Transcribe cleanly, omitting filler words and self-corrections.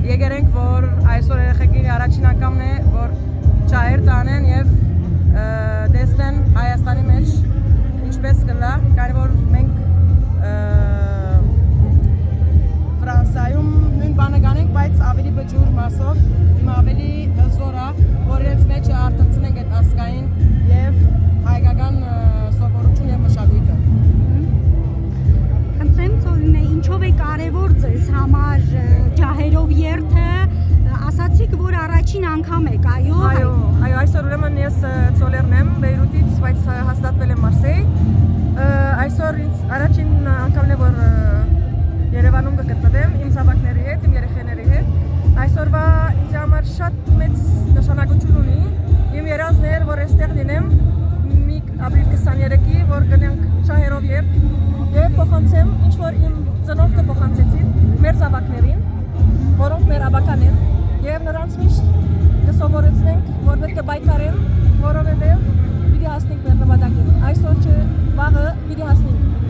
եկել ենք, որ այսօր երեխեքին առաջին անգամն է, որ ջահեր տանեն եւ տեսնեն Հայաստանի մեջ ինչպես կլա, քանի որ մենք Ֆրանսիայում նույն բանը կանենք, բայց ավելի բջուր մասով, հիմա ավելի հզոր է, որ իրենց մեջ արտացնենք այդ ասկային եւ հայկական սովորություն եւ մշակույթը։ Խնդրեմ Սոլինե, ինչով է կարևոր ձեզ համար ջահերով երթը, ասացիք, որ առաջին անգամ եք, այո։ Այո, այսօր ուրեմն ես Ծոլերն եմ, Բեյրութից, բայց հաստատվել եմ Մարսեյ։ Այսօր ինձ առաջին անգամն է, որ Երևանում կգտնվեմ իմ զավակների հետ, իմ երեխաների հետ։ Այսօրվա ինձ համար շատ մեծ նշանակություն ունի։ Իմ երազն էր, որ այստեղ լինեմ ապրիլ 23-ի, որ գնանք ջահերով երթ եւ փոխանցեմ ինչ որ իմ ծնողքը փոխանցեցին մեր զավակներին, որոնք մեր ավական են, եւ նրանց միշտ կսովորեցնենք, որ պետք է պայքարեն, որովհետեւ պիտի հասնենք մեր նպատակին։ Այսօր չէ, վաղը պիտի հասնենք։